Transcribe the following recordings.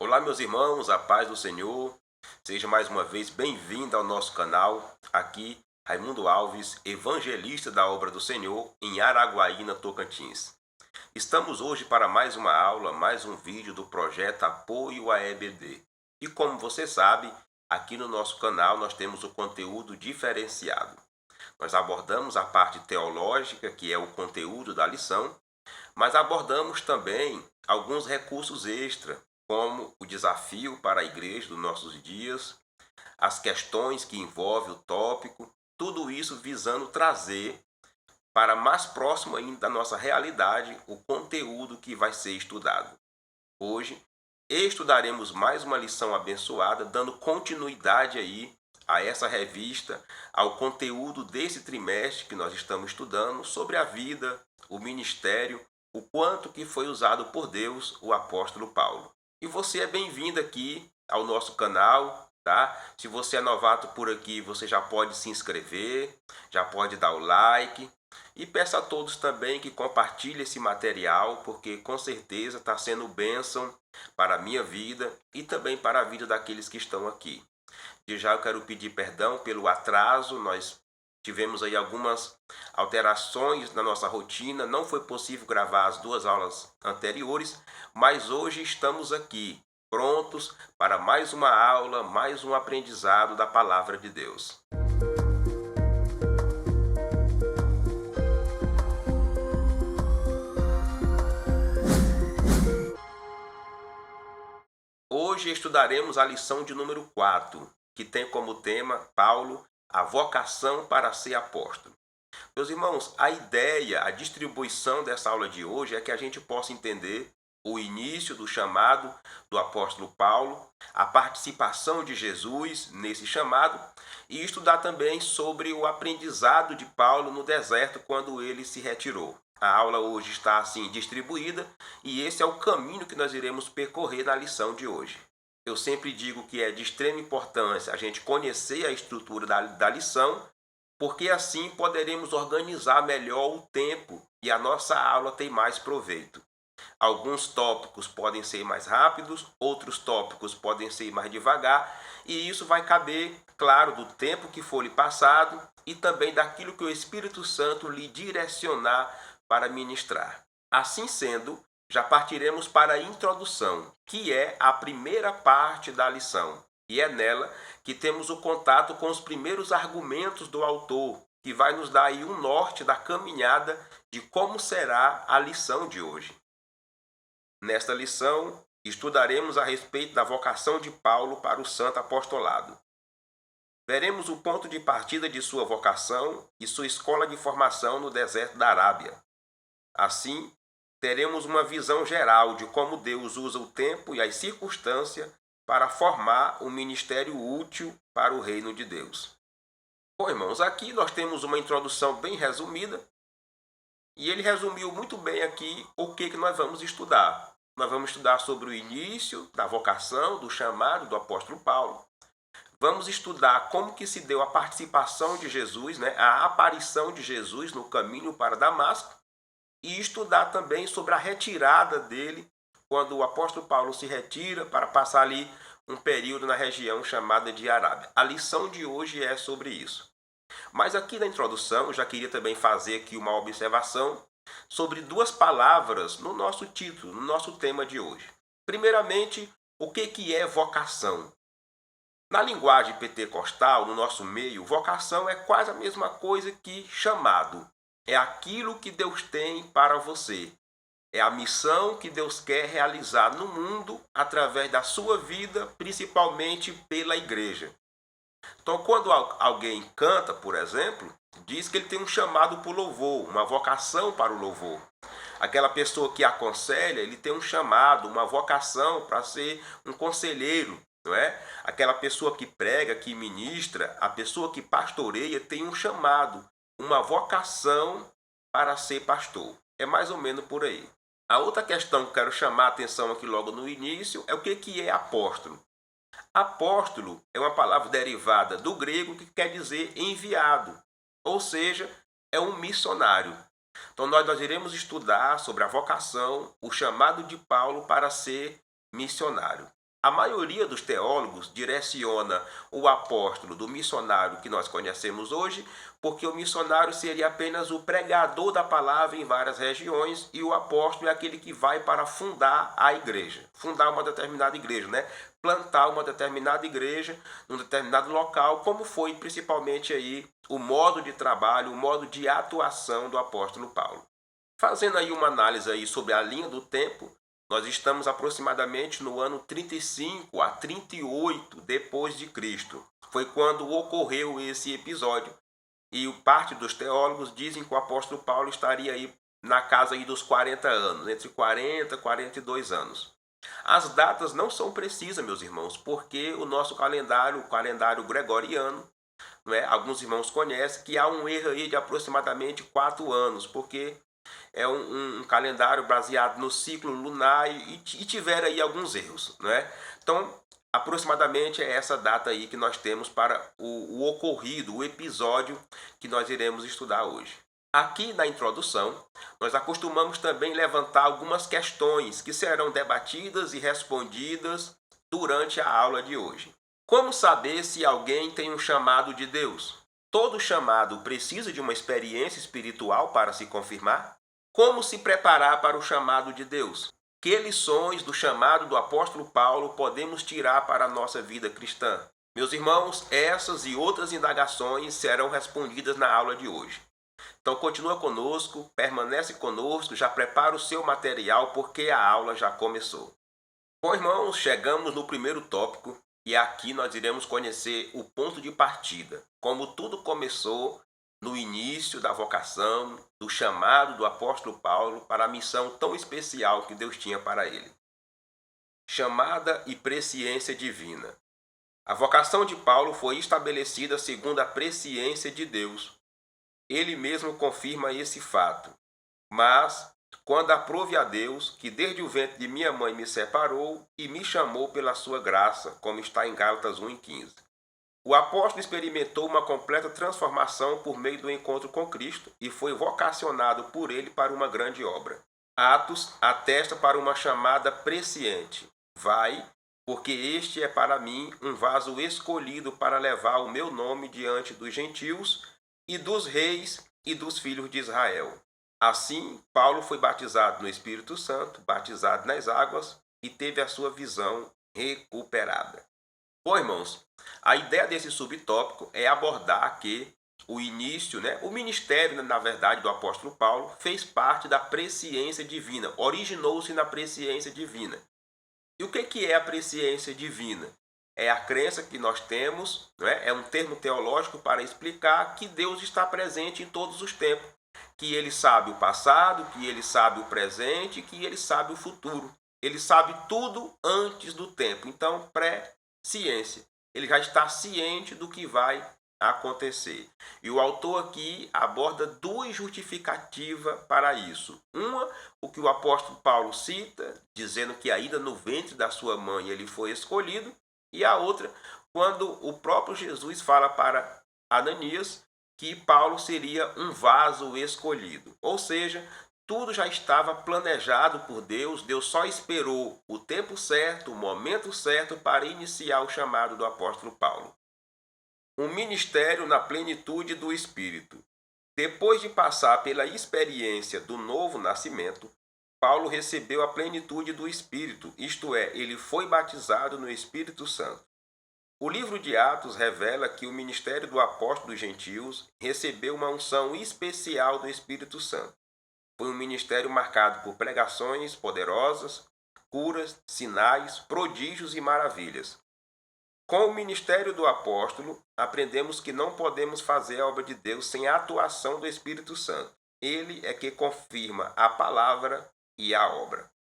Olá, meus irmãos, a paz do Senhor. Seja mais uma vez bem-vindo ao nosso canal. Aqui, Raimundo Alves, evangelista da obra do Senhor em Araguaína, Tocantins. Estamos hoje para mais uma aula, mais um vídeo do projeto Apoio à EBD. E como você sabe, aqui no nosso canal nós temos o conteúdo diferenciado. Nós abordamos a parte teológica, que é o conteúdo da lição, mas abordamos também alguns recursos extra, como o desafio para a igreja dos nossos dias, as questões que envolvem o tópico, tudo isso visando trazer para mais próximo ainda da nossa realidade o conteúdo que vai ser estudado. Hoje, estudaremos mais uma lição abençoada, dando continuidade aí a essa revista, ao conteúdo desse trimestre que nós estamos estudando sobre a vida, o ministério, o quanto que foi usado por Deus o apóstolo Paulo. E você é bem-vindo aqui ao nosso canal, tá? Se você é novato por aqui, você já pode se inscrever, já pode dar o like. E peço a todos também que compartilhem esse material, porque com certeza está sendo bênção para a minha vida e também para a vida daqueles que estão aqui. De já eu quero pedir perdão pelo atraso, nós tivemos aí algumas alterações na nossa rotina, não foi possível gravar as duas aulas anteriores, mas hoje estamos aqui, prontos para mais uma aula, mais um aprendizado da Palavra de Deus. Hoje estudaremos a lição de número 4, que tem como tema Paulo, a vocação para ser apóstolo. Meus irmãos, a ideia, a distribuição dessa aula de hoje é que a gente possa entender o início do chamado do apóstolo Paulo, a participação de Jesus nesse chamado e estudar também sobre o aprendizado de Paulo no deserto quando ele se retirou. A aula hoje está assim distribuída e esse é o caminho que nós iremos percorrer na lição de hoje. Eu sempre digo que é de extrema importância a gente conhecer a estrutura da lição, porque assim poderemos organizar melhor o tempo e a nossa aula tem mais proveito. Alguns tópicos podem ser mais rápidos, outros tópicos podem ser mais devagar, e isso vai caber, claro, do tempo que for lhe passado e também daquilo que o Espírito Santo lhe direcionar para ministrar. Assim sendo, já partiremos para a introdução, que é a primeira parte da lição. E é nela que temos o contato com os primeiros argumentos do autor, que vai nos dar aí um norte da caminhada de como será a lição de hoje. Nesta lição, estudaremos a respeito da vocação de Paulo para o santo apostolado. Veremos o ponto de partida de sua vocação e sua escola de formação no deserto da Arábia. Assim, teremos uma visão geral de como Deus usa o tempo e as circunstâncias para formar um ministério útil para o reino de Deus. Bom, irmãos, aqui nós temos uma introdução bem resumida e ele resumiu muito bem aqui o que nós vamos estudar. Nós vamos estudar sobre o início da vocação, do chamado do apóstolo Paulo. Vamos estudar como que se deu a participação de Jesus, a aparição de Jesus no caminho para Damasco, e estudar também sobre a retirada dele, quando o apóstolo Paulo se retira para passar ali um período na região chamada de Arábia. A lição de hoje é sobre isso. Mas aqui na introdução, eu já queria também fazer aqui uma observação sobre duas palavras no nosso título, no nosso tema de hoje. Primeiramente, o que é vocação? Na linguagem pentecostal, no nosso meio, vocação é quase a mesma coisa que chamado. É aquilo que Deus tem para você. É a missão que Deus quer realizar no mundo através da sua vida, principalmente pela igreja. Então, quando alguém canta, por exemplo, diz que ele tem um chamado para o louvor, uma vocação para o louvor. Aquela pessoa que aconselha, ele tem um chamado, uma vocação para ser um conselheiro, não é? Aquela pessoa que prega, que ministra, a pessoa que pastoreia tem um chamado, uma vocação para ser pastor. É mais ou menos por aí. A outra questão que eu quero chamar a atenção aqui logo no início é o que é apóstolo. Apóstolo é uma palavra derivada do grego que quer dizer enviado, ou seja, é um missionário. Então nós iremos estudar sobre a vocação, o chamado de Paulo para ser missionário. A maioria dos teólogos direciona o apóstolo do missionário que nós conhecemos hoje, porque o missionário seria apenas o pregador da palavra em várias regiões e o apóstolo é aquele que vai para fundar a igreja, fundar uma determinada igreja, né? Plantar uma determinada igreja num determinado local, como foi principalmente aí o modo de trabalho, o modo de atuação do apóstolo Paulo. Fazendo aí uma análise aí sobre a linha do tempo, nós estamos aproximadamente no ano 35 a 38 depois de Cristo. Foi quando ocorreu esse episódio e parte dos teólogos dizem que o apóstolo Paulo estaria aí na casa aí dos 40 anos, entre 40 e 42 anos. As datas não são precisas, meus irmãos, porque o nosso calendário, o calendário gregoriano, não é? Alguns irmãos conhecem que há um erro aí de aproximadamente 4 anos, porque é um calendário baseado no ciclo lunar e tiver aí alguns erros, não é? Então, aproximadamente é essa data aí que nós temos para o ocorrido, o episódio que nós iremos estudar hoje. Aqui na introdução, nós acostumamos também levantar algumas questões que serão debatidas e respondidas durante a aula de hoje. Como saber se alguém tem um chamado de Deus? Todo chamado precisa de uma experiência espiritual para se confirmar? Como se preparar para o chamado de Deus? Que lições do chamado do apóstolo Paulo podemos tirar para a nossa vida cristã? Meus irmãos, essas e outras indagações serão respondidas na aula de hoje. Então continua conosco, permanece conosco, já prepara o seu material porque a aula já começou. Bom, irmãos, chegamos no primeiro tópico e aqui nós iremos conhecer o ponto de partida, como tudo começou no início da vocação, do chamado do apóstolo Paulo para a missão tão especial que Deus tinha para ele. Chamada e presciência divina. A vocação de Paulo foi estabelecida segundo a presciência de Deus. Ele mesmo confirma esse fato. Mas, quando aprove a Deus, que desde o ventre de minha mãe me separou e me chamou pela sua graça, como está em Gálatas 1:15. O apóstolo experimentou uma completa transformação por meio do encontro com Cristo e foi vocacionado por ele para uma grande obra. Atos atesta para uma chamada presciente. Vai, porque este é para mim um vaso escolhido para levar o meu nome diante dos gentios e dos reis e dos filhos de Israel. Assim, Paulo foi batizado no Espírito Santo, batizado nas águas e teve a sua visão recuperada. Bom, irmãos, a ideia desse subtópico é abordar que o início, o ministério, na verdade, do apóstolo Paulo fez parte da presciência divina, originou-se na presciência divina. E o que é a presciência divina? É a crença que nós temos, é um termo teológico para explicar que Deus está presente em todos os tempos, que Ele sabe o passado, que Ele sabe o presente, que Ele sabe o futuro. Ele sabe tudo antes do tempo. Então, ciência. Ele já está ciente do que vai acontecer. E o autor aqui aborda duas justificativas para isso. Uma, o que o apóstolo Paulo cita, dizendo que ainda no ventre da sua mãe ele foi escolhido. E a outra, quando o próprio Jesus fala para Ananias que Paulo seria um vaso escolhido. Ou seja, tudo já estava planejado por Deus, Deus só esperou o tempo certo, o momento certo para iniciar o chamado do apóstolo Paulo. Um ministério na plenitude do Espírito. Depois de passar pela experiência do novo nascimento, Paulo recebeu a plenitude do Espírito, isto é, ele foi batizado no Espírito Santo. O livro de Atos revela que o ministério do apóstolo dos gentios recebeu uma unção especial do Espírito Santo. Foi um ministério marcado por pregações poderosas, curas, sinais, prodígios e maravilhas. Com o ministério do apóstolo, aprendemos que não podemos fazer a obra de Deus sem a atuação do Espírito Santo. Ele é que confirma a palavra e a obra.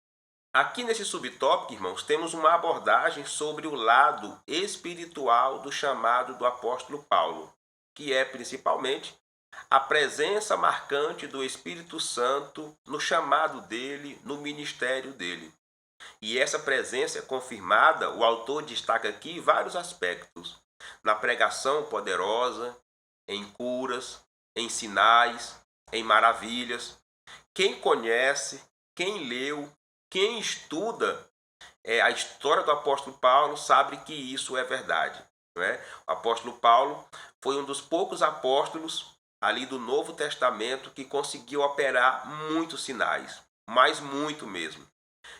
Aqui nesse subtópico, irmãos, temos uma abordagem sobre o lado espiritual do chamado do apóstolo Paulo, que é principalmente a presença marcante do Espírito Santo no chamado dele, no ministério dele. E essa presença é confirmada, o autor destaca aqui vários aspectos. Na pregação poderosa, em curas, em sinais, em maravilhas. Quem conhece, quem leu, quem estuda a história do apóstolo Paulo sabe que isso é verdade. Não é? O apóstolo Paulo foi um dos poucos apóstolos ali do Novo Testamento que conseguiu operar muitos sinais, mas muito mesmo.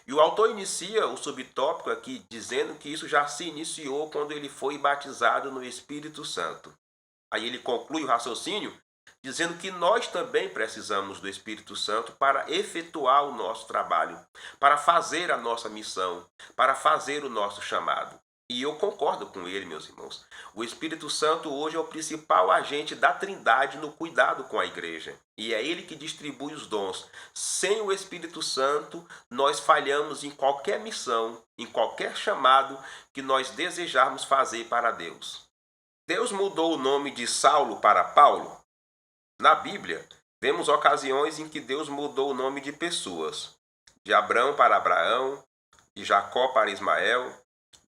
E o autor inicia o subtópico aqui dizendo que isso já se iniciou quando ele foi batizado no Espírito Santo. Aí ele conclui o raciocínio dizendo que nós também precisamos do Espírito Santo para efetuar o nosso trabalho, para fazer a nossa missão, para fazer o nosso chamado. E eu concordo com ele, meus irmãos. O Espírito Santo hoje é o principal agente da Trindade no cuidado com a igreja. E é ele que distribui os dons. Sem o Espírito Santo, nós falhamos em qualquer missão, em qualquer chamado que nós desejarmos fazer para Deus. Deus mudou o nome de Saulo para Paulo? Na Bíblia, vemos ocasiões em que Deus mudou o nome de pessoas. De Abrão para Abraão, de Jacó para Ismael,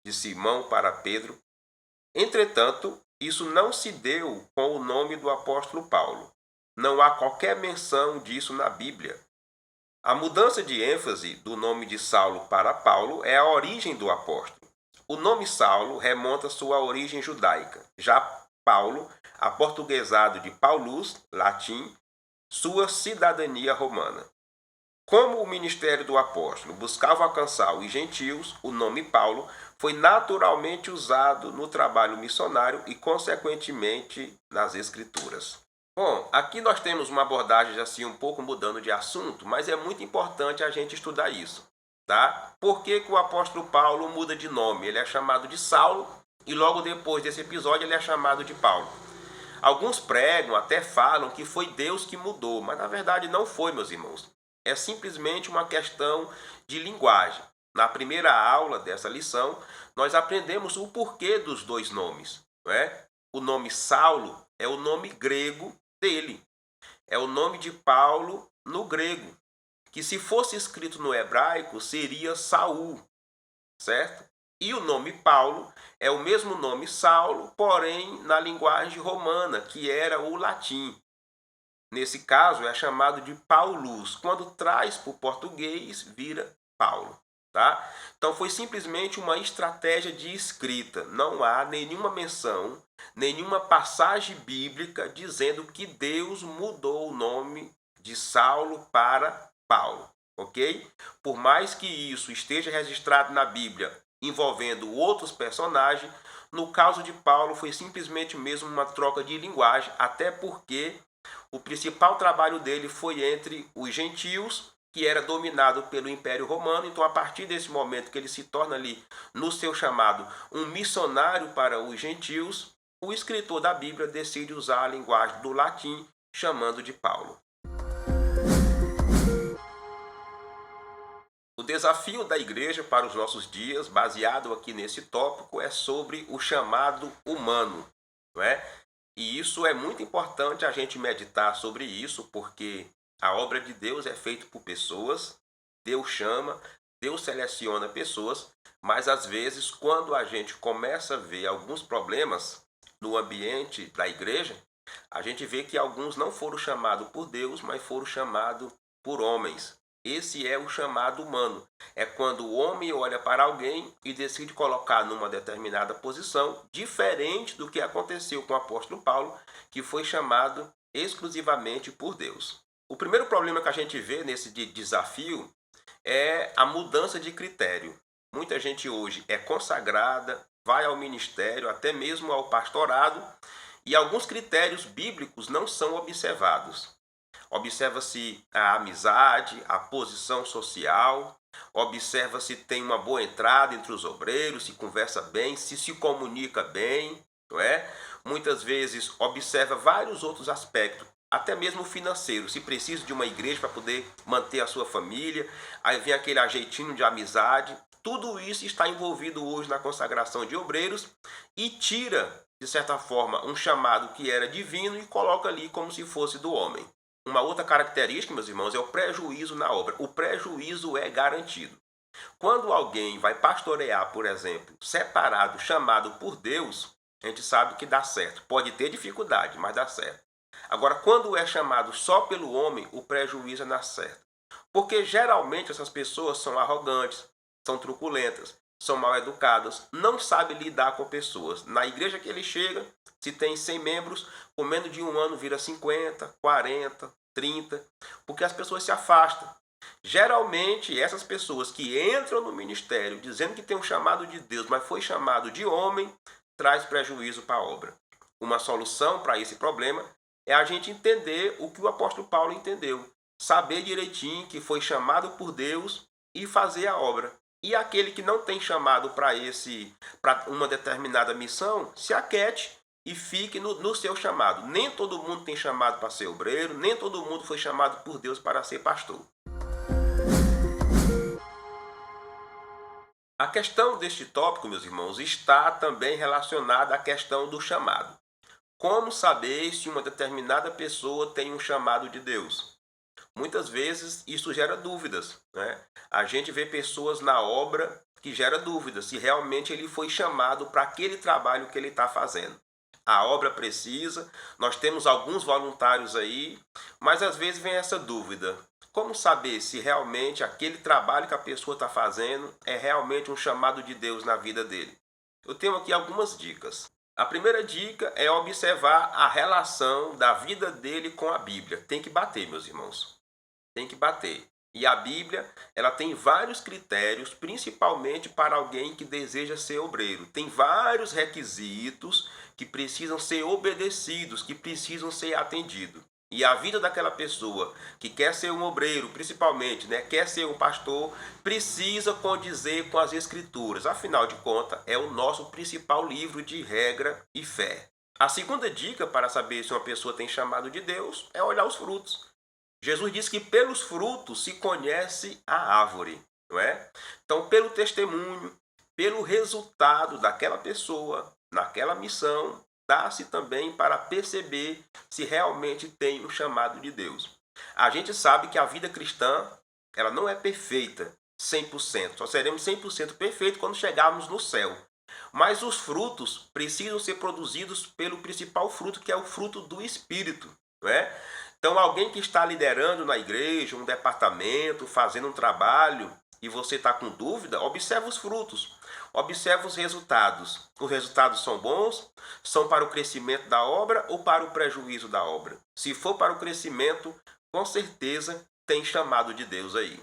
de Simão para Pedro. Entretanto, isso não se deu com o nome do apóstolo Paulo. Não há qualquer menção disso na Bíblia. A mudança de ênfase do nome de Saulo para Paulo é a origem do apóstolo. O nome Saulo remonta sua origem judaica. Já Paulo, aportuguesado de Paulus, latim, sua cidadania romana. Como o ministério do apóstolo buscava alcançar os gentios, o nome Paulo foi naturalmente usado no trabalho missionário e, consequentemente, nas Escrituras. Bom, aqui nós temos uma abordagem assim um pouco mudando de assunto, mas é muito importante a gente estudar isso, tá? Por que que o apóstolo Paulo muda de nome? Ele é chamado de Saulo e logo depois desse episódio ele é chamado de Paulo. Alguns pregam, até falam que foi Deus que mudou, mas na verdade não foi, meus irmãos. É simplesmente uma questão de linguagem. Na primeira aula dessa lição, nós aprendemos o porquê dos dois nomes. Não é? O nome Saulo é o nome grego dele. É o nome de Paulo no grego, que se fosse escrito no hebraico seria Saul, certo? E o nome Paulo é o mesmo nome Saulo, porém na linguagem romana, que era o latim. Nesse caso é chamado de Paulus. Quando traz para o português, vira Paulo. Tá? Então foi simplesmente uma estratégia de escrita. Não há nenhuma menção, nenhuma passagem bíblica dizendo que Deus mudou o nome de Saulo para Paulo. Ok? Por mais que isso esteja registrado na Bíblia envolvendo outros personagens, no caso de Paulo foi simplesmente mesmo uma troca de linguagem, até porque o principal trabalho dele foi entre os gentios, que era dominado pelo Império Romano. Então, a partir desse momento que ele se torna ali, no seu chamado, um missionário para os gentios, o escritor da Bíblia decide usar a linguagem do latim, chamando de Paulo. O desafio da igreja para os nossos dias, baseado aqui nesse tópico, é sobre o chamado humano, não é? E isso é muito importante a gente meditar sobre isso, porque a obra de Deus é feita por pessoas, Deus chama, Deus seleciona pessoas, mas às vezes quando a gente começa a ver alguns problemas no ambiente da igreja, a gente vê que alguns não foram chamados por Deus, mas foram chamados por homens. Esse é o chamado humano. É quando o homem olha para alguém e decide colocar numa determinada posição, diferente do que aconteceu com o apóstolo Paulo, que foi chamado exclusivamente por Deus. O primeiro problema que a gente vê nesse desafio é a mudança de critério. Muita gente hoje é consagrada, vai ao ministério, até mesmo ao pastorado, e alguns critérios bíblicos não são observados. Observa-se a amizade, a posição social, observa se tem uma boa entrada entre os obreiros, se conversa bem, se comunica bem, não é? Muitas vezes observa vários outros aspectos, até mesmo financeiro, se precisa de uma igreja para poder manter a sua família, aí vem aquele ajeitinho de amizade. Tudo isso está envolvido hoje na consagração de obreiros e tira, de certa forma, um chamado que era divino e coloca ali como se fosse do homem. Uma outra característica, meus irmãos, é o prejuízo na obra. O prejuízo é garantido. Quando alguém vai pastorear, por exemplo, separado, chamado por Deus, a gente sabe que dá certo. Pode ter dificuldade, mas dá certo. Agora, quando é chamado só pelo homem, o prejuízo é na certa. Porque geralmente essas pessoas são arrogantes, são truculentas, são mal educadas, não sabem lidar com pessoas. Na igreja que ele chega, se tem 100 membros, com menos de um ano vira 50, 40, 30, porque as pessoas se afastam. Geralmente, essas pessoas que entram no ministério dizendo que tem um chamado de Deus, mas foi chamado de homem, traz prejuízo para a obra. Uma solução para esse problema é a gente entender o que o apóstolo Paulo entendeu. Saber direitinho que foi chamado por Deus e fazer a obra. E aquele que não tem chamado para uma determinada missão, se aquete e fique no seu chamado. Nem todo mundo tem chamado para ser obreiro, nem todo mundo foi chamado por Deus para ser pastor. A questão deste tópico, meus irmãos, está também relacionada à questão do chamado. Como saber se uma determinada pessoa tem um chamado de Deus? Muitas vezes isso gera dúvidas, né? A gente vê pessoas na obra que gera dúvidas se realmente ele foi chamado para aquele trabalho que ele está fazendo. A obra precisa, nós temos alguns voluntários aí, mas às vezes vem essa dúvida. Como saber se realmente aquele trabalho que a pessoa está fazendo é realmente um chamado de Deus na vida dele? Eu tenho aqui algumas dicas. A primeira dica é observar a relação da vida dele com a Bíblia. Tem que bater, meus irmãos. Tem que bater. E a Bíblia, ela tem vários critérios, principalmente para alguém que deseja ser obreiro. Tem vários requisitos que precisam ser obedecidos, que precisam ser atendidos. E a vida daquela pessoa que quer ser um obreiro, principalmente, né, quer ser um pastor, precisa condizer com as Escrituras. Afinal de contas, é o nosso principal livro de regra e fé. A segunda dica para saber se uma pessoa tem chamado de Deus é olhar os frutos. Jesus disse que pelos frutos se conhece a árvore, não é? Então, pelo testemunho, pelo resultado daquela pessoa, naquela missão, dá-se também para perceber se realmente tem um chamado de Deus. A gente sabe que a vida cristã, ela não é perfeita 100%. Só seremos 100% perfeitos quando chegarmos no céu. Mas os frutos precisam ser produzidos pelo principal fruto, que é o fruto do Espírito, não é? Então, alguém que está liderando na igreja, um departamento, fazendo um trabalho, e você está com dúvida, observe os frutos, observe os resultados. Os resultados são bons? São para o crescimento da obra ou para o prejuízo da obra? Se for para o crescimento, com certeza tem chamado de Deus aí.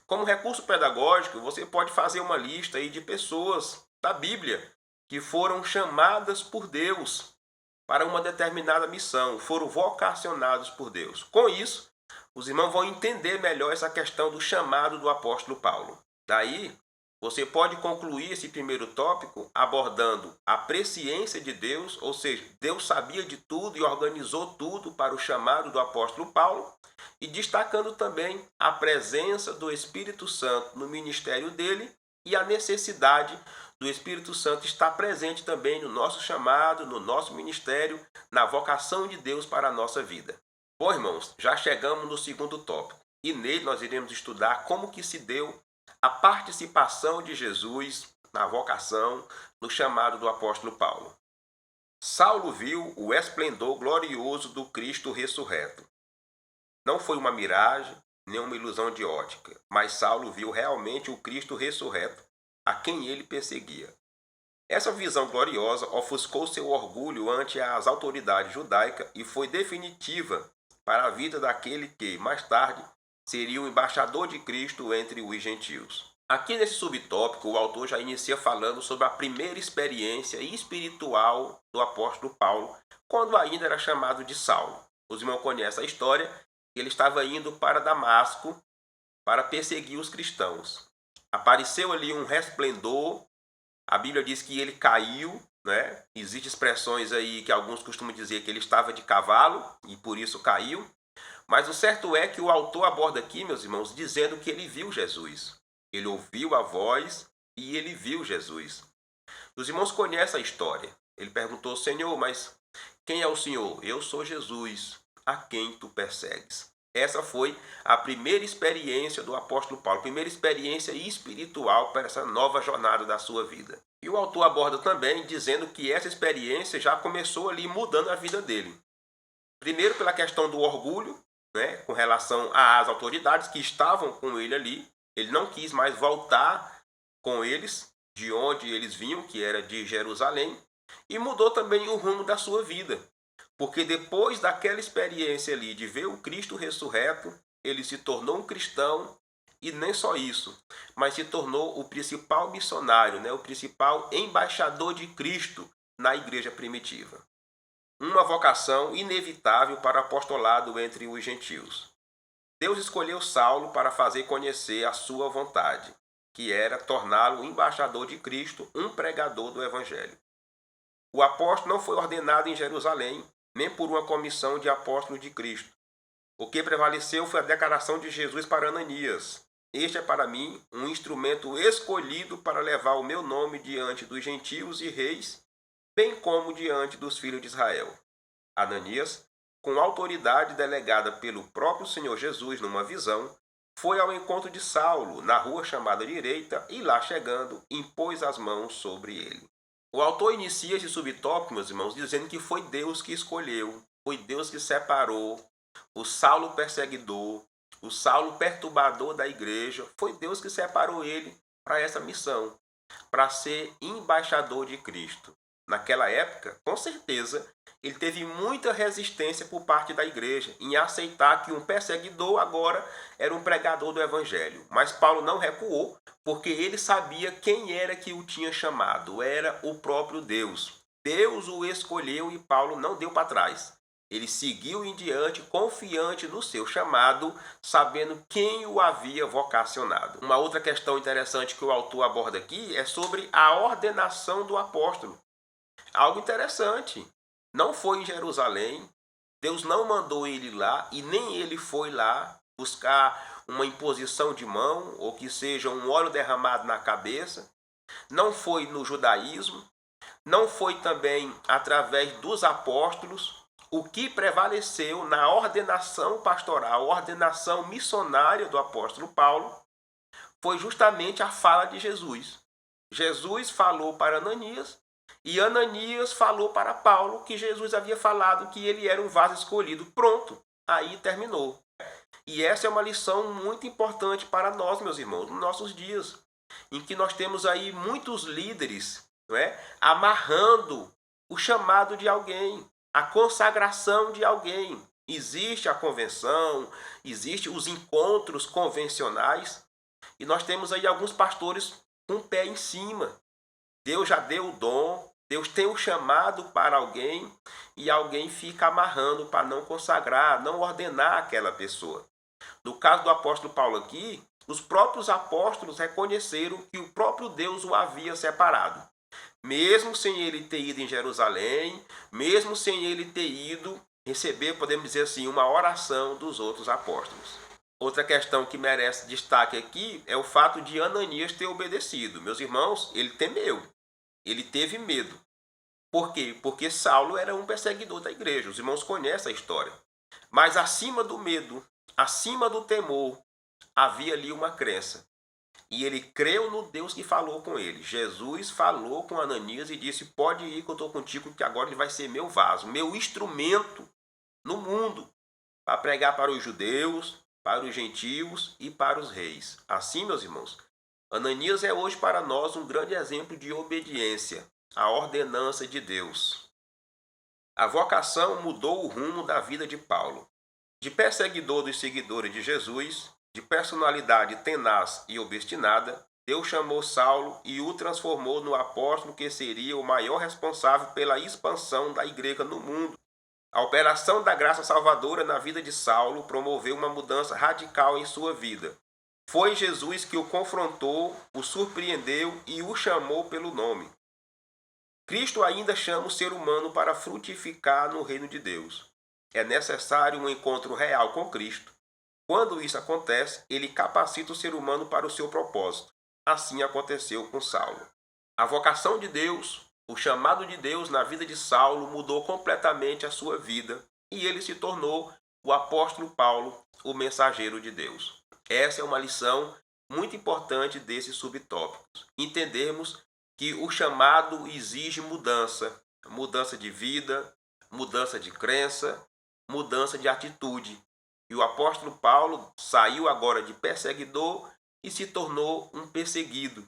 Como recurso pedagógico, você pode fazer uma lista aí de pessoas da Bíblia que foram chamadas por Deus para uma determinada missão, foram vocacionados por Deus. Com isso, os irmãos vão entender melhor essa questão do chamado do apóstolo Paulo. Daí, você pode concluir esse primeiro tópico abordando a presciência de Deus, ou seja, Deus sabia de tudo e organizou tudo para o chamado do apóstolo Paulo, e destacando também a presença do Espírito Santo no ministério dele e a necessidade do Espírito Santo estar presente também no nosso chamado, no nosso ministério, na vocação de Deus para a nossa vida. Bom, irmãos, já chegamos no segundo tópico e nele nós iremos estudar como que se deu a participação de Jesus na vocação, no chamado do apóstolo Paulo. Saulo viu o esplendor glorioso do Cristo ressurreto. Não foi uma miragem, nem uma ilusão de ótica, mas Saulo viu realmente o Cristo ressurreto, a quem ele perseguia. Essa visão gloriosa ofuscou seu orgulho ante as autoridades judaicas e foi definitiva para a vida daquele que, mais tarde, seria o embaixador de Cristo entre os gentios. Aqui nesse subtópico, o autor já inicia falando sobre a primeira experiência espiritual do apóstolo Paulo, quando ainda era chamado de Saulo. Os irmãos conhecem a história, que ele estava indo para Damasco para perseguir os cristãos. Apareceu ali um resplendor, a Bíblia diz que ele caiu, né? Existem expressões aí que alguns costumam dizer que ele estava de cavalo e por isso caiu. Mas o certo é que o autor aborda aqui, meus irmãos, dizendo que ele viu Jesus. Ele ouviu a voz e ele viu Jesus. Os irmãos conhecem a história. Ele perguntou, Senhor, mas quem é o Senhor? Eu sou Jesus, a quem tu persegues. Essa foi a primeira experiência do apóstolo Paulo, a primeira experiência espiritual para essa nova jornada da sua vida. E o autor aborda também dizendo que essa experiência já começou ali mudando a vida dele. Primeiro pela questão do orgulho, né, com relação às autoridades que estavam com ele ali. Ele não quis mais voltar com eles, de onde eles vinham, que era de Jerusalém, e mudou também o rumo da sua vida. Porque depois daquela experiência ali de ver o Cristo ressurreto, ele se tornou um cristão, e nem só isso, mas se tornou o principal missionário, né, o principal embaixador de Cristo na igreja primitiva. Uma vocação inevitável para o apostolado entre os gentios. Deus escolheu Saulo para fazer conhecer a sua vontade, que era torná-lo embaixador de Cristo, um pregador do Evangelho. O apóstolo não foi ordenado em Jerusalém, nem por uma comissão de apóstolos de Cristo. O que prevaleceu foi a declaração de Jesus para Ananias: este é para mim um instrumento escolhido para levar o meu nome diante dos gentios e reis, bem como diante dos filhos de Israel. Ananias, com autoridade delegada pelo próprio Senhor Jesus numa visão, foi ao encontro de Saulo, na rua chamada Direita, e lá chegando, impôs as mãos sobre ele. O autor inicia esse subtópico, meus irmãos, dizendo que foi Deus que escolheu, foi Deus que separou o Saulo perseguidor, o Saulo perturbador da igreja. Foi Deus que separou ele para essa missão, para ser embaixador de Cristo. Naquela época, com certeza, ele teve muita resistência por parte da igreja em aceitar que um perseguidor agora era um pregador do evangelho. Mas Paulo não recuou, porque ele sabia quem era que o tinha chamado. Era o próprio Deus. Deus o escolheu e Paulo não deu para trás. Ele seguiu em diante, confiante no seu chamado, sabendo quem o havia vocacionado. Uma outra questão interessante que o autor aborda aqui é sobre a ordenação do apóstolo. Algo interessante. Não foi em Jerusalém, Deus não mandou ele lá e nem ele foi lá buscar uma imposição de mão ou que seja um óleo derramado na cabeça. Não foi no judaísmo, não foi também através dos apóstolos. O que prevaleceu na ordenação pastoral, ordenação missionária do apóstolo Paulo, foi justamente a fala de Jesus. Jesus falou para Ananias e Ananias falou para Paulo que Jesus havia falado que ele era um vaso escolhido. Pronto, aí terminou. E essa é uma lição muito importante para nós, meus irmãos, nos nossos dias, em que nós temos aí muitos líderes, não é, amarrando o chamado de alguém, a consagração de alguém. Existe a convenção, existe os encontros convencionais, e nós temos aí alguns pastores com o pé em cima. Deus já deu o dom, Deus tem um chamado para alguém e alguém fica amarrando para não consagrar, não ordenar aquela pessoa. No caso do apóstolo Paulo aqui, os próprios apóstolos reconheceram que o próprio Deus o havia separado. Mesmo sem ele ter ido em Jerusalém, mesmo sem ele ter ido receber, podemos dizer assim, uma oração dos outros apóstolos. Outra questão que merece destaque aqui é o fato de Ananias ter obedecido. Meus irmãos, ele temeu, ele teve medo. Por quê? Porque Saulo era um perseguidor da igreja. Os irmãos conhecem a história. Mas acima do medo, acima do temor, havia ali uma crença. E ele creu no Deus que falou com ele. Jesus falou com Ananias e disse: pode ir que eu estou contigo, que agora ele vai ser meu vaso, meu instrumento no mundo, para pregar para os judeus, para os gentios e para os reis. Assim, meus irmãos, Ananias é hoje para nós um grande exemplo de obediência à ordenança de Deus. A vocação mudou o rumo da vida de Paulo. De perseguidor dos seguidores de Jesus, de personalidade tenaz e obstinada, Deus chamou Saulo e o transformou no apóstolo que seria o maior responsável pela expansão da igreja no mundo. A operação da graça salvadora na vida de Saulo promoveu uma mudança radical em sua vida. Foi Jesus que o confrontou, o surpreendeu e o chamou pelo nome. Cristo ainda chama o ser humano para frutificar no reino de Deus. É necessário um encontro real com Cristo. Quando isso acontece, ele capacita o ser humano para o seu propósito. Assim aconteceu com Saulo. A vocação de Deus, o chamado de Deus na vida de Saulo mudou completamente a sua vida e ele se tornou o apóstolo Paulo, o mensageiro de Deus. Essa é uma lição muito importante desses subtópicos. Entendermos que o chamado exige mudança, mudança de vida, mudança de crença, mudança de atitude. E o apóstolo Paulo saiu agora de perseguidor e se tornou um perseguido.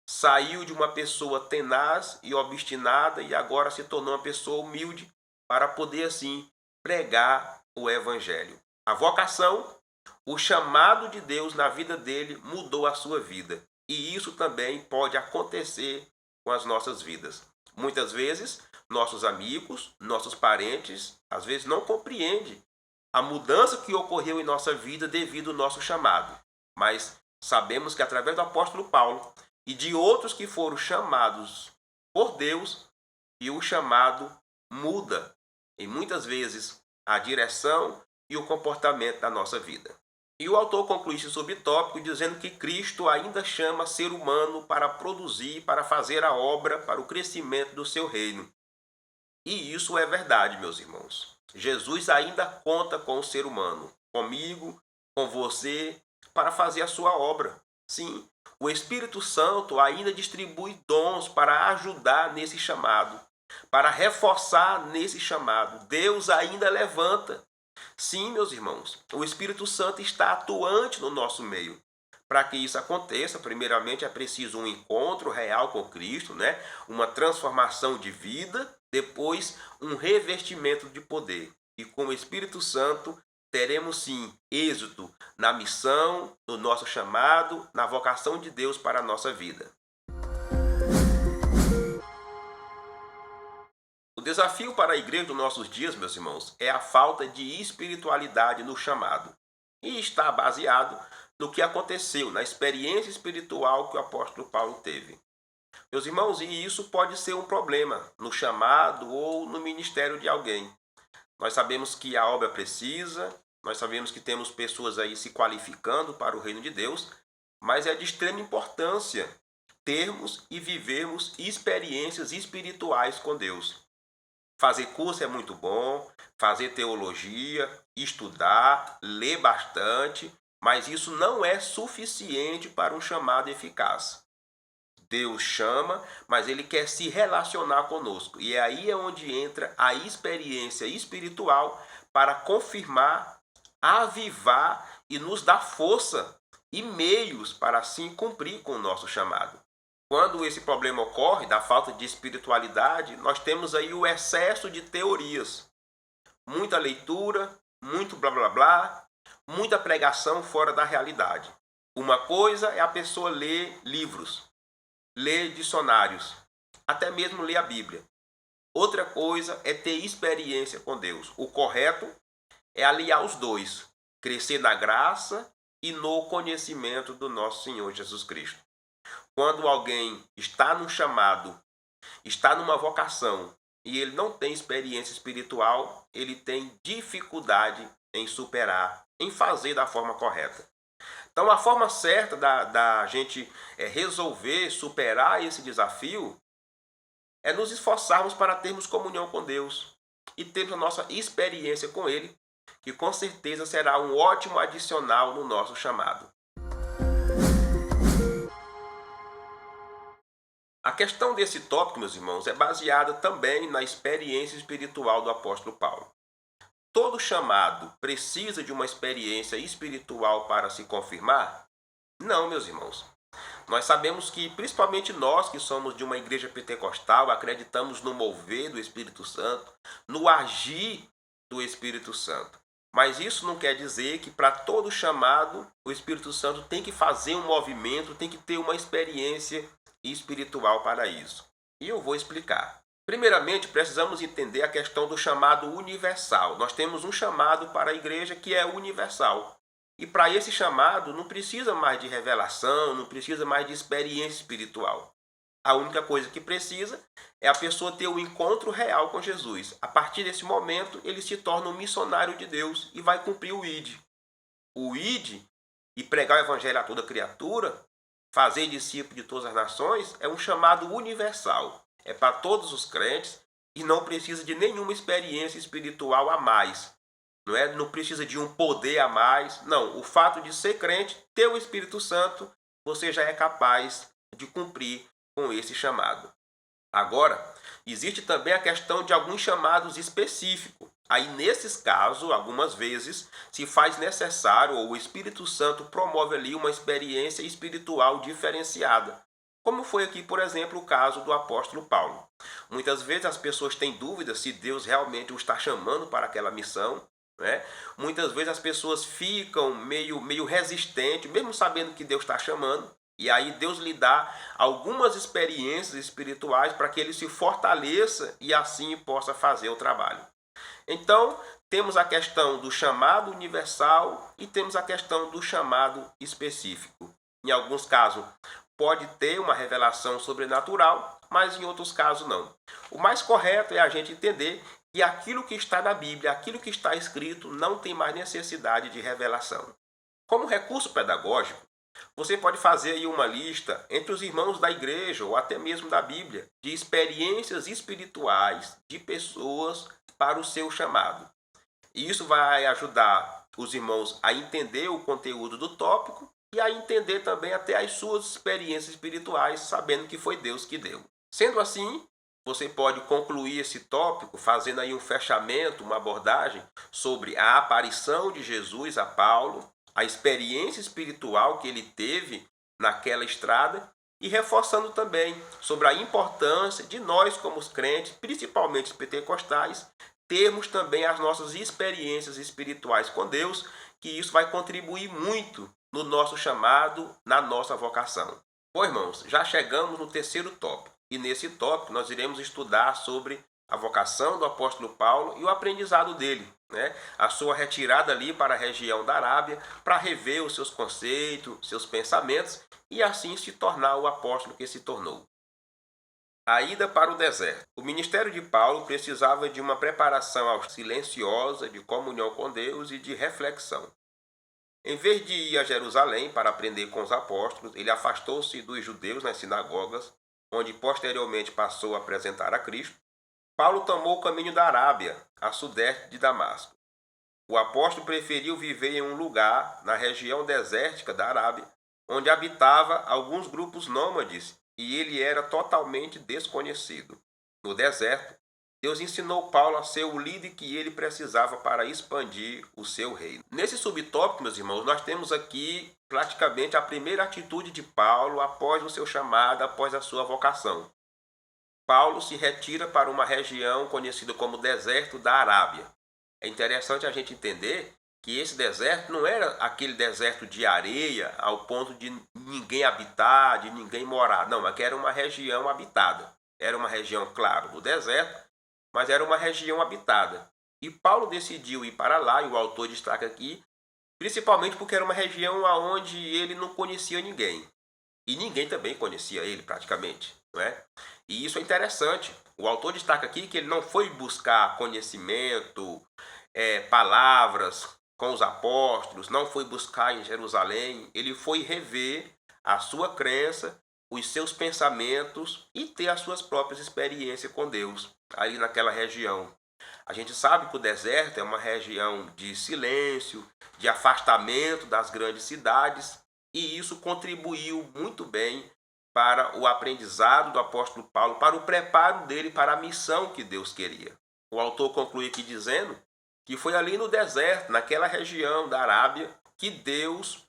Saiu de uma pessoa tenaz e obstinada e agora se tornou uma pessoa humilde para poder assim pregar o evangelho. A vocação, o chamado de Deus na vida dele mudou a sua vida. E isso também pode acontecer com as nossas vidas. Muitas vezes, nossos amigos, nossos parentes, às vezes não compreendem a mudança que ocorreu em nossa vida devido ao nosso chamado. Mas sabemos que através do apóstolo Paulo e de outros que foram chamados por Deus, e o chamado muda, e muitas vezes, a direção e o comportamento da nossa vida. E o autor conclui esse subtópico dizendo que Cristo ainda chama ser humano para produzir, para fazer a obra, para o crescimento do seu reino. E isso é verdade, meus irmãos. Jesus ainda conta com o ser humano, comigo, com você, para fazer a sua obra. Sim, o Espírito Santo ainda distribui dons para ajudar nesse chamado, para reforçar nesse chamado. Deus ainda levanta. Sim, meus irmãos, o Espírito Santo está atuante no nosso meio. Para que isso aconteça, primeiramente é preciso um encontro real com Cristo, né? Uma transformação de vida, depois um revestimento de poder. E com o Espírito Santo teremos sim êxito na missão, no nosso chamado, na vocação de Deus para a nossa vida. O desafio para a igreja dos nossos dias, meus irmãos, é a falta de espiritualidade no chamado. E está baseado no que aconteceu, na experiência espiritual que o apóstolo Paulo teve. Meus irmãos, e isso pode ser um problema no chamado ou no ministério de alguém. Nós sabemos que a obra precisa, nós sabemos que temos pessoas aí se qualificando para o reino de Deus, mas é de extrema importância termos e vivermos experiências espirituais com Deus. Fazer curso é muito bom, fazer teologia, estudar, ler bastante, mas isso não é suficiente para um chamado eficaz. Deus chama, mas Ele quer se relacionar conosco. E aí é onde entra a experiência espiritual para confirmar, avivar e nos dar força e meios para assim cumprir com o nosso chamado. Quando esse problema ocorre, da falta de espiritualidade, nós temos aí o excesso de teorias. Muita leitura, muito blá blá blá, muita pregação fora da realidade. Uma coisa é a pessoa ler livros, ler dicionários, até mesmo ler a Bíblia. Outra coisa é ter experiência com Deus. O correto é aliar os dois, crescer na graça e no conhecimento do nosso Senhor Jesus Cristo. Quando alguém está num chamado, está numa vocação e ele não tem experiência espiritual, ele tem dificuldade em superar, em fazer da forma correta. Então, a forma certa da gente resolver, superar esse desafio é nos esforçarmos para termos comunhão com Deus e termos a nossa experiência com Ele, que com certeza será um ótimo adicional no nosso chamado. A questão desse tópico, meus irmãos, é baseada também na experiência espiritual do apóstolo Paulo. Todo chamado precisa de uma experiência espiritual para se confirmar? Não, meus irmãos. Nós sabemos que, principalmente nós que somos de uma igreja pentecostal, acreditamos no mover do Espírito Santo, no agir do Espírito Santo. Mas isso não quer dizer que para todo chamado o Espírito Santo tem que fazer um movimento, tem que ter uma experiência espiritual para isso. E eu vou explicar. Primeiramente, precisamos entender a questão do chamado universal. Nós temos um chamado para a igreja que é universal. E para esse chamado não precisa mais de revelação, não precisa mais de experiência espiritual. A única coisa que precisa é a pessoa ter um encontro real com Jesus. A partir desse momento, ele se torna um missionário de Deus e vai cumprir o ID. O ID e pregar o evangelho a toda criatura, fazer discípulo de todas as nações, é um chamado universal. É para todos os crentes e não precisa de nenhuma experiência espiritual a mais. Não precisa de um poder a mais. Não, o fato de ser crente, ter o Espírito Santo, você já é capaz de cumprir com esse chamado. Agora, existe também a questão de alguns chamados específicos. Aí, nesses casos, algumas vezes, se faz necessário, ou o Espírito Santo promove ali uma experiência espiritual diferenciada. Como foi aqui, por exemplo, o caso do apóstolo Paulo. Muitas vezes as pessoas têm dúvidas se Deus realmente o está chamando para aquela missão, né? Muitas vezes as pessoas ficam meio resistentes, mesmo sabendo que Deus está chamando, e aí Deus lhe dá algumas experiências espirituais para que ele se fortaleça e assim possa fazer o trabalho. Então, temos a questão do chamado universal e temos a questão do chamado específico. Em alguns casos, pode ter uma revelação sobrenatural, mas em outros casos não. O mais correto é a gente entender que aquilo que está na Bíblia, aquilo que está escrito, não tem mais necessidade de revelação. Como recurso pedagógico, você pode fazer aí uma lista entre os irmãos da igreja ou até mesmo da Bíblia de experiências espirituais de pessoas para o seu chamado. E isso vai ajudar os irmãos a entender o conteúdo do tópico e a entender também até as suas experiências espirituais, sabendo que foi Deus que deu. Sendo assim, você pode concluir esse tópico fazendo aí um fechamento, uma abordagem sobre a aparição de Jesus a Paulo, a experiência espiritual que ele teve naquela estrada e reforçando também sobre a importância de nós como os crentes, principalmente os pentecostais, termos também as nossas experiências espirituais com Deus, que isso vai contribuir muito no nosso chamado, na nossa vocação. Bom, irmãos, já chegamos no terceiro tópico. E nesse tópico nós iremos estudar sobre a vocação do apóstolo Paulo e o aprendizado dele, né? A sua retirada ali para a região da Arábia para rever os seus conceitos, seus pensamentos e assim se tornar o apóstolo que se tornou. A ida para o deserto. O ministério de Paulo precisava de uma preparação silenciosa, de comunhão com Deus e de reflexão. Em vez de ir a Jerusalém para aprender com os apóstolos, ele afastou-se dos judeus nas sinagogas, onde posteriormente passou a apresentar a Cristo. Paulo tomou o caminho da Arábia, a sudeste de Damasco. O apóstolo preferiu viver em um lugar na região desértica da Arábia, onde habitava alguns grupos nômades e ele era totalmente desconhecido. No deserto, Deus ensinou Paulo a ser o líder que ele precisava para expandir o seu reino. Nesse subtópico, meus irmãos, nós temos aqui praticamente a primeira atitude de Paulo após o seu chamado, após a sua vocação. Paulo se retira para uma região conhecida como deserto da Arábia. É interessante a gente entender que esse deserto não era aquele deserto de areia ao ponto de ninguém habitar, de ninguém morar. Não, aqui era uma região habitada. Era uma região, claro, do deserto, mas era uma região habitada. E Paulo decidiu ir para lá, e o autor destaca aqui, principalmente porque era uma região onde ele não conhecia ninguém. E ninguém também conhecia ele, praticamente, não é? E isso é interessante. O autor destaca aqui que ele não foi buscar conhecimento, palavras com os apóstolos, não foi buscar em Jerusalém, ele foi rever a sua crença, os seus pensamentos e ter as suas próprias experiências com Deus, ali naquela região. A gente sabe que o deserto é uma região de silêncio, de afastamento das grandes cidades, e isso contribuiu muito bem para o aprendizado do apóstolo Paulo, para o preparo dele para a missão que Deus queria. O autor conclui aqui dizendo que foi ali no deserto, naquela região da Arábia, que Deus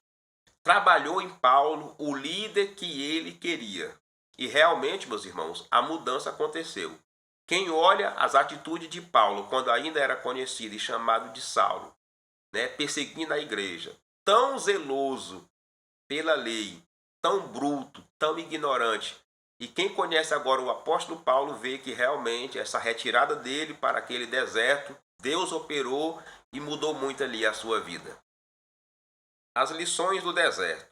trabalhou em Paulo o líder que ele queria. E realmente, meus irmãos, a mudança aconteceu. Quem olha as atitudes de Paulo quando ainda era conhecido e chamado de Saulo, né, perseguindo a igreja, tão zeloso pela lei, tão bruto, tão ignorante. E quem conhece agora o apóstolo Paulo vê que realmente essa retirada dele para aquele deserto, Deus operou e mudou muito ali a sua vida. As lições do deserto.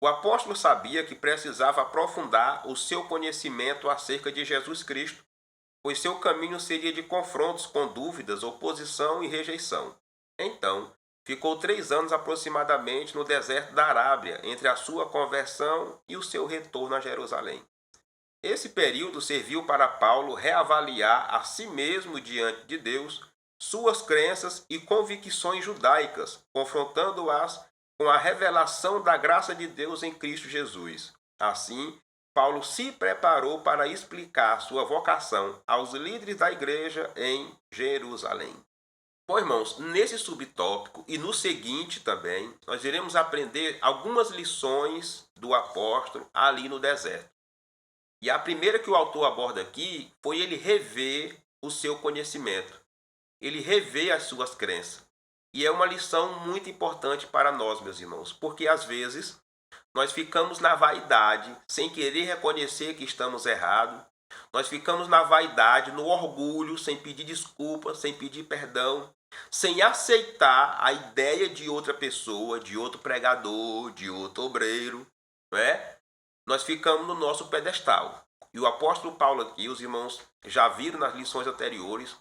O apóstolo sabia que precisava aprofundar o seu conhecimento acerca de Jesus Cristo, pois seu caminho seria de confrontos com dúvidas, oposição e rejeição. Então, ficou 3 anos aproximadamente no deserto da Arábia, entre a sua conversão e o seu retorno a Jerusalém. Esse período serviu para Paulo reavaliar a si mesmo diante de Deus, suas crenças e convicções judaicas, confrontando-as com a revelação da graça de Deus em Cristo Jesus. Assim, Paulo se preparou para explicar sua vocação aos líderes da igreja em Jerusalém. Bom, irmãos, nesse subtópico e no seguinte também, nós iremos aprender algumas lições do apóstolo ali no deserto. E a primeira que o autor aborda aqui foi ele rever o seu conhecimento, ele rever as suas crenças. E é uma lição muito importante para nós, meus irmãos, porque às vezes nós ficamos na vaidade, sem querer reconhecer que estamos errados. Nós ficamos na vaidade, no orgulho, sem pedir desculpa, sem pedir perdão, sem aceitar a ideia de outra pessoa, de outro pregador, de outro obreiro, não é? Nós ficamos no nosso pedestal. E o apóstolo Paulo aqui, os irmãos já viram nas lições anteriores,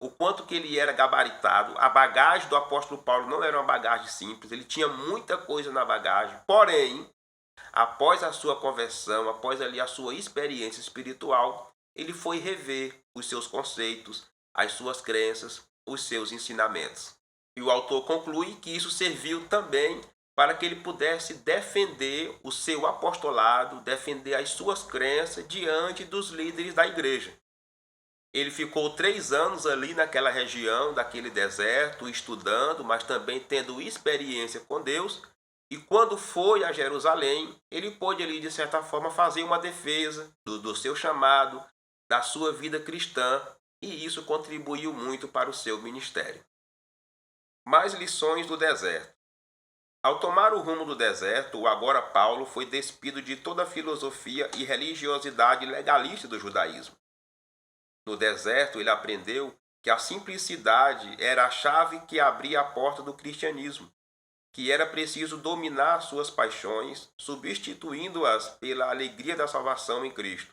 o quanto que ele era gabaritado. A bagagem do apóstolo Paulo não era uma bagagem simples, ele tinha muita coisa na bagagem. Porém, após a sua conversão, após ali a sua experiência espiritual, ele foi rever os seus conceitos, as suas crenças, os seus ensinamentos. E o autor conclui que isso serviu também para que ele pudesse defender o seu apostolado, defender as suas crenças diante dos líderes da igreja. Ele ficou 3 anos ali naquela região, daquele deserto, estudando, mas também tendo experiência com Deus. E quando foi a Jerusalém, ele pôde ali, de certa forma, fazer uma defesa do seu chamado, da sua vida cristã, e isso contribuiu muito para o seu ministério. Mais lições do deserto. Ao tomar o rumo do deserto, o agora Paulo foi despido de toda a filosofia e religiosidade legalista do judaísmo. No deserto, ele aprendeu que a simplicidade era a chave que abria a porta do cristianismo, que era preciso dominar suas paixões, substituindo-as pela alegria da salvação em Cristo.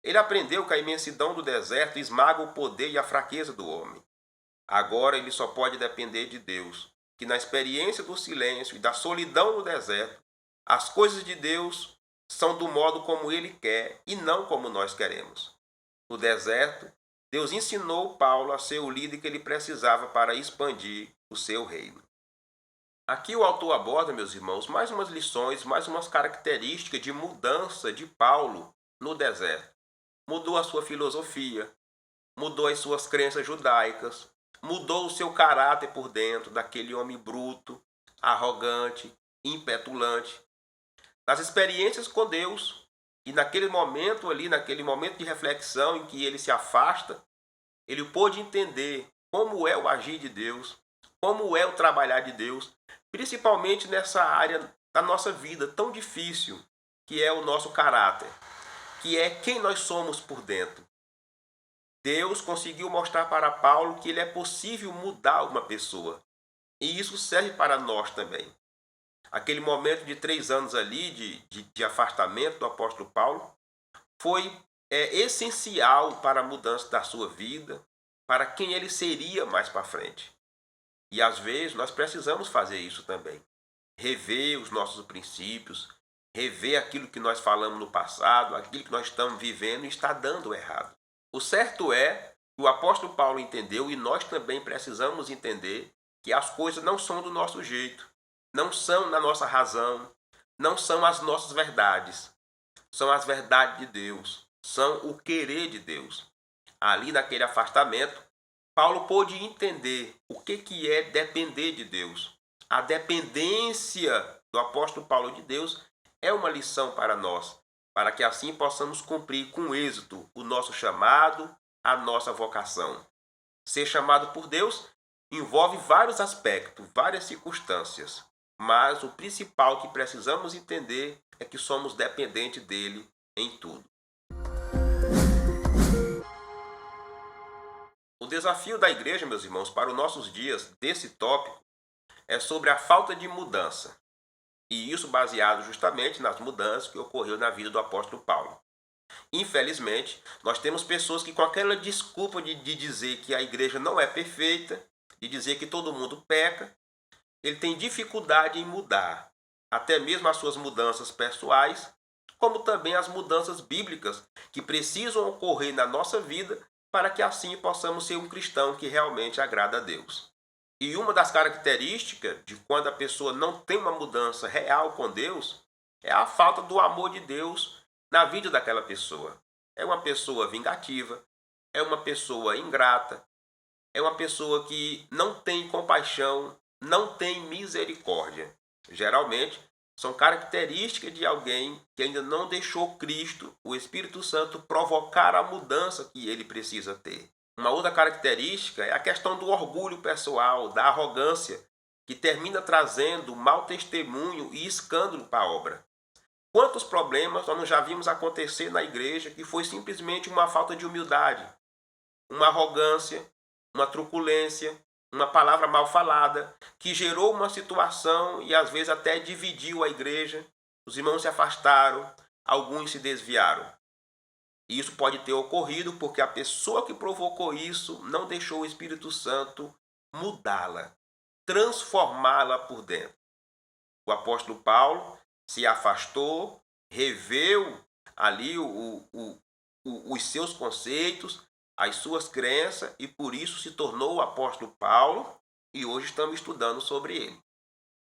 Ele aprendeu que a imensidão do deserto esmaga o poder e a fraqueza do homem. Agora ele só pode depender de Deus, que na experiência do silêncio e da solidão no deserto, as coisas de Deus são do modo como Ele quer e não como nós queremos. No deserto, Deus ensinou Paulo a ser o líder que ele precisava para expandir o seu reino. Aqui o autor aborda, meus irmãos, mais umas lições, mais umas características de mudança de Paulo no deserto. Mudou a sua filosofia, mudou as suas crenças judaicas, mudou o seu caráter por dentro, daquele homem bruto, arrogante, impetulante. Nas experiências com Deus, e naquele momento ali, naquele momento de reflexão em que ele se afasta, ele pôde entender como é o agir de Deus, como é o trabalhar de Deus, principalmente nessa área da nossa vida tão difícil, que é o nosso caráter, que é quem nós somos por dentro. Deus conseguiu mostrar para Paulo que ele é possível mudar uma pessoa. E isso serve para nós também. Aquele momento de 3 anos ali de afastamento do apóstolo Paulo foi essencial para a mudança da sua vida, para quem ele seria mais para frente. E às vezes nós precisamos fazer isso também. Rever os nossos princípios, rever aquilo que nós falamos no passado, aquilo que nós estamos vivendo e está dando errado. O certo é que o apóstolo Paulo entendeu, e nós também precisamos entender, que as coisas não são do nosso jeito, não são na nossa razão, não são as nossas verdades, são as verdades de Deus, são o querer de Deus. Ali naquele afastamento, Paulo pôde entender o que é depender de Deus. A dependência do apóstolo Paulo de Deus é uma lição para nós, para que assim possamos cumprir com êxito o nosso chamado, a nossa vocação. Ser chamado por Deus envolve vários aspectos, várias circunstâncias, mas o principal que precisamos entender é que somos dependentes dele em tudo. O desafio da igreja, meus irmãos, para os nossos dias, desse tópico, é sobre a falta de mudança. E isso baseado justamente nas mudanças que ocorreu na vida do apóstolo Paulo. Infelizmente, nós temos pessoas que com aquela desculpa de dizer que a igreja não é perfeita, de dizer que todo mundo peca, ele tem dificuldade em mudar, até mesmo as suas mudanças pessoais, como também as mudanças bíblicas que precisam ocorrer na nossa vida para que assim possamos ser um cristão que realmente agrada a Deus. E uma das características de quando a pessoa não tem uma mudança real com Deus é a falta do amor de Deus na vida daquela pessoa. É uma pessoa vingativa, é uma pessoa ingrata, é uma pessoa que não tem compaixão, não tem misericórdia. Geralmente, são características de alguém que ainda não deixou Cristo, o Espírito Santo, provocar a mudança que ele precisa ter. Uma outra característica é a questão do orgulho pessoal, da arrogância, que termina trazendo mau testemunho e escândalo para a obra. Quantos problemas nós já vimos acontecer na igreja que foi simplesmente uma falta de humildade, uma arrogância, uma truculência, uma palavra mal falada, que gerou uma situação e às vezes até dividiu a igreja. Os irmãos se afastaram, alguns se desviaram. E isso pode ter ocorrido porque a pessoa que provocou isso não deixou o Espírito Santo mudá-la, transformá-la por dentro. O apóstolo Paulo se afastou, reveu ali os seus conceitos, as suas crenças, e por isso se tornou o apóstolo Paulo, e hoje estamos estudando sobre ele.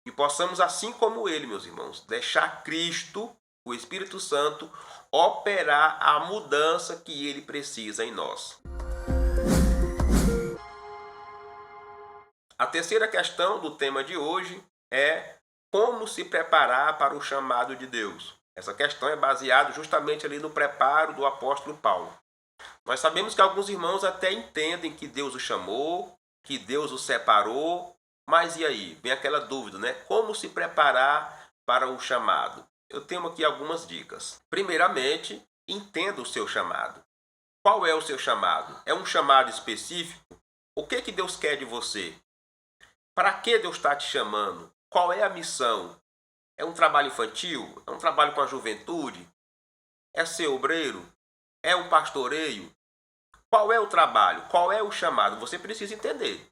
E possamos, assim como ele, meus irmãos, deixar Cristo, o Espírito Santo, operar a mudança que ele precisa em nós. A terceira questão do tema de hoje é como se preparar para o chamado de Deus. Essa questão é baseada justamente ali no preparo do apóstolo Paulo. Nós sabemos que alguns irmãos até entendem que Deus o chamou, que Deus o separou, mas e aí? Vem aquela dúvida, né? Como se preparar para o chamado? Eu tenho aqui algumas dicas. Primeiramente, entenda o seu chamado. Qual é o seu chamado? É um chamado específico? O que Deus quer de você? Para que Deus está te chamando? Qual é a missão? É um trabalho infantil? É um trabalho com a juventude? É ser obreiro? É um pastoreio? Qual é o trabalho? Qual é o chamado? Você precisa entender.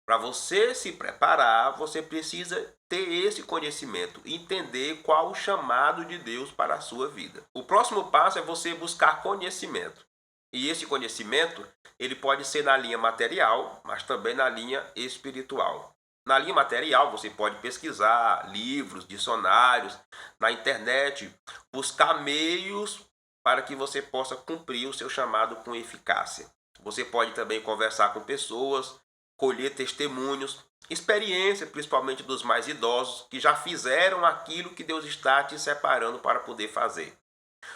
Para você se preparar, você precisa ter esse conhecimento, entender qual o chamado de Deus para a sua vida. O próximo passo é você buscar conhecimento. E esse conhecimento, ele pode ser na linha material, mas também na linha espiritual. Na linha material, você pode pesquisar livros, dicionários, na internet, buscar meios para que você possa cumprir o seu chamado com eficácia. Você pode também conversar com pessoas, colher testemunhos, experiência, principalmente dos mais idosos, que já fizeram aquilo que Deus está te separando para poder fazer.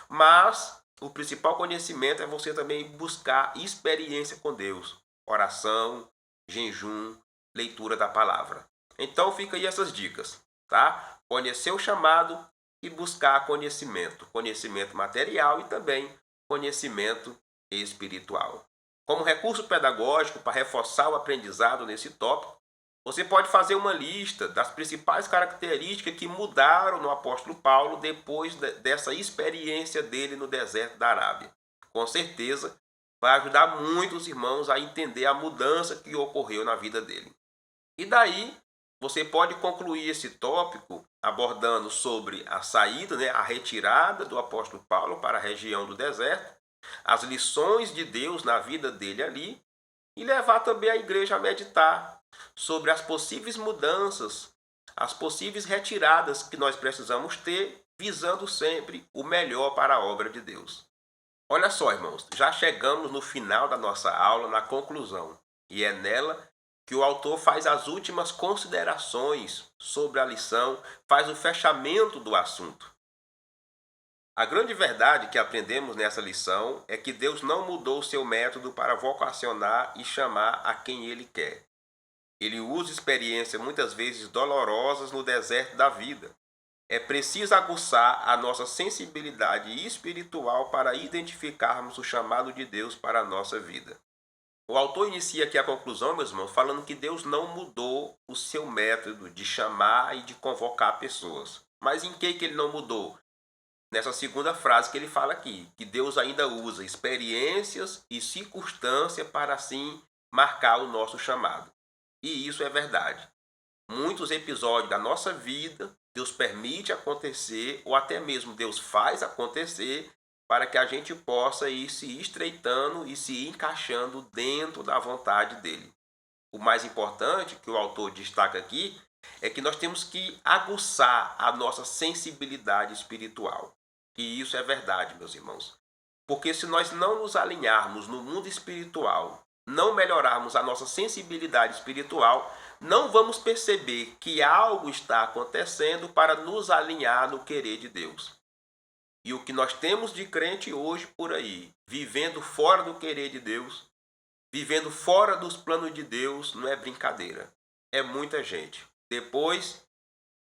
Mas o principal conhecimento é você também buscar experiência com Deus, oração, jejum, leitura da palavra. Então fica aí essas dicas, tá? Conhecer o chamado e buscar conhecimento material e também conhecimento espiritual. Como recurso pedagógico para reforçar o aprendizado nesse tópico, você pode fazer uma lista das principais características que mudaram no apóstolo Paulo depois dessa experiência dele no deserto da Arábia. Com certeza, vai ajudar muito os irmãos a entender a mudança que ocorreu na vida dele. E daí, você pode concluir esse tópico abordando sobre a saída, a retirada do apóstolo Paulo para a região do deserto, as lições de Deus na vida dele ali, e levar também a igreja a meditar sobre as possíveis mudanças, as possíveis retiradas que nós precisamos ter, visando sempre o melhor para a obra de Deus. Olha só, irmãos, já chegamos no final da nossa aula, na conclusão, e é nela que o autor faz as últimas considerações sobre a lição, faz o fechamento do assunto. A grande verdade que aprendemos nessa lição é que Deus não mudou o seu método para vocacionar e chamar a quem Ele quer. Ele usa experiências muitas vezes dolorosas no deserto da vida. É preciso aguçar a nossa sensibilidade espiritual para identificarmos o chamado de Deus para a nossa vida. O autor inicia aqui a conclusão, meus irmãos, falando que Deus não mudou o seu método de chamar e de convocar pessoas. Mas em que ele não mudou? Nessa segunda frase que ele fala aqui, que Deus ainda usa experiências e circunstâncias para assim marcar o nosso chamado. E isso é verdade. Muitos episódios da nossa vida, Deus permite acontecer, ou até mesmo Deus faz acontecer, para que a gente possa ir se estreitando e se encaixando dentro da vontade dele. O mais importante que o autor destaca aqui é que nós temos que aguçar a nossa sensibilidade espiritual. E isso é verdade, meus irmãos. Porque se nós não nos alinharmos no mundo espiritual, não melhorarmos a nossa sensibilidade espiritual, não vamos perceber que algo está acontecendo para nos alinhar no querer de Deus. E o que nós temos de crente hoje por aí, vivendo fora do querer de Deus, vivendo fora dos planos de Deus, não é brincadeira. É muita gente. Depois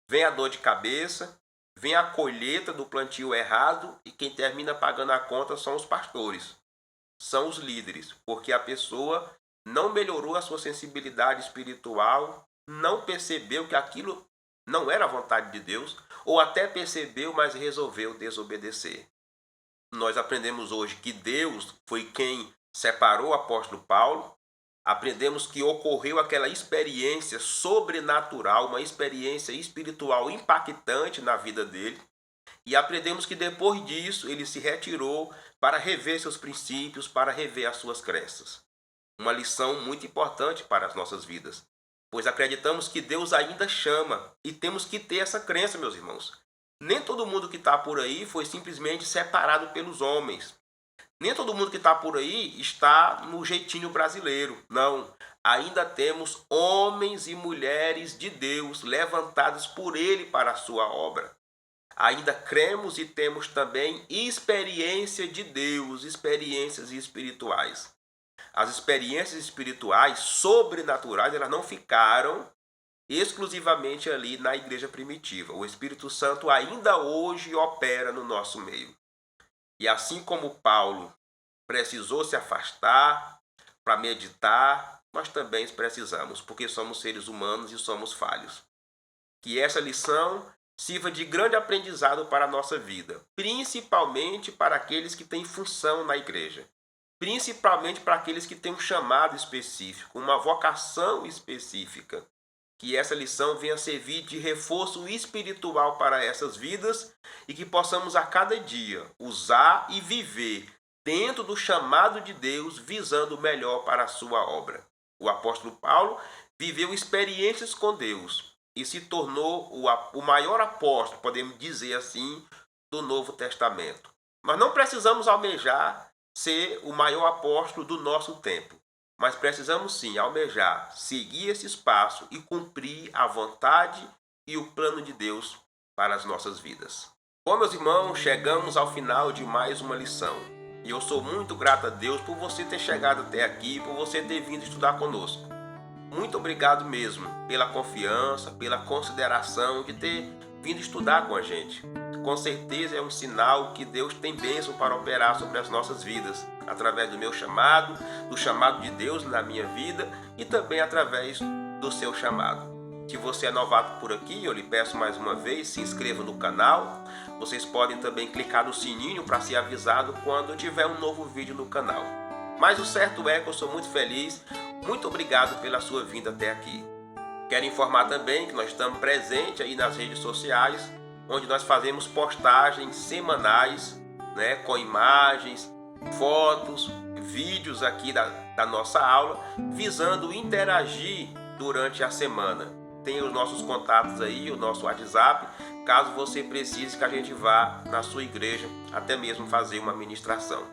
vem a dor de cabeça, vem a colheita do plantio errado e quem termina pagando a conta são os pastores, são os líderes, porque a pessoa não melhorou a sua sensibilidade espiritual, não percebeu que aquilo não era a vontade de Deus, ou até percebeu, mas resolveu desobedecer. Nós aprendemos hoje que Deus foi quem separou o apóstolo Paulo, aprendemos que ocorreu aquela experiência sobrenatural, uma experiência espiritual impactante na vida dele, e aprendemos que depois disso ele se retirou para rever seus princípios, para rever as suas crenças. Uma lição muito importante para as nossas vidas, pois acreditamos que Deus ainda chama e temos que ter essa crença, meus irmãos. Nem todo mundo que está por aí foi simplesmente separado pelos homens. Nem todo mundo que está por aí está no jeitinho brasileiro. Não. Ainda temos homens e mulheres de Deus levantados por Ele para a sua obra. Ainda cremos e temos também experiência de Deus, experiências espirituais. As experiências espirituais sobrenaturais, elas não ficaram exclusivamente ali na igreja primitiva. O Espírito Santo ainda hoje opera no nosso meio. E assim como Paulo precisou se afastar para meditar, nós também precisamos, porque somos seres humanos e somos falhos. Que essa lição sirva de grande aprendizado para a nossa vida, principalmente para aqueles que têm função na igreja. Principalmente para aqueles que têm um chamado específico, uma vocação específica. Que essa lição venha servir de reforço espiritual para essas vidas e que possamos a cada dia usar e viver dentro do chamado de Deus, visando o melhor para a sua obra. O apóstolo Paulo viveu experiências com Deus e se tornou o maior apóstolo, podemos dizer assim, do Novo Testamento. Mas não precisamos almejar ser o maior apóstolo do nosso tempo. Mas precisamos sim almejar, seguir esse espaço e cumprir a vontade e o plano de Deus para as nossas vidas. Bom, meus irmãos, chegamos ao final de mais uma lição. E eu sou muito grato a Deus por você ter chegado até aqui, por você ter vindo estudar conosco. Muito obrigado mesmo pela confiança, pela consideração de ter vindo estudar com a gente. Com certeza é um sinal que Deus tem bênção para operar sobre as nossas vidas, através do meu chamado, do chamado de Deus na minha vida e também através do seu chamado. Se você é novato por aqui, eu lhe peço mais uma vez, se inscreva no canal. Vocês podem também clicar no sininho para ser avisado quando tiver um novo vídeo no canal. Mas o certo é que eu sou muito feliz. Muito obrigado pela sua vinda até aqui. Quero informar também que nós estamos presentes aí nas redes sociais, onde nós fazemos postagens semanais, com imagens, fotos, vídeos aqui da nossa aula, visando interagir durante a semana. Tem os nossos contatos aí, o nosso WhatsApp, caso você precise que a gente vá na sua igreja, até mesmo fazer uma ministração.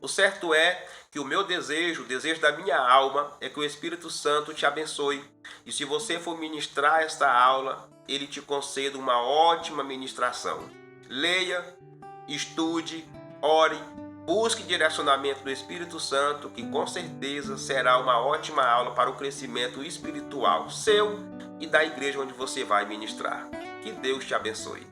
O certo é que o meu desejo, o desejo da minha alma, é que o Espírito Santo te abençoe. E se você for ministrar esta aula, ele te conceda uma ótima ministração. Leia, estude, ore, busque direcionamento do Espírito Santo, que com certeza será uma ótima aula para o crescimento espiritual seu e da igreja onde você vai ministrar. Que Deus te abençoe.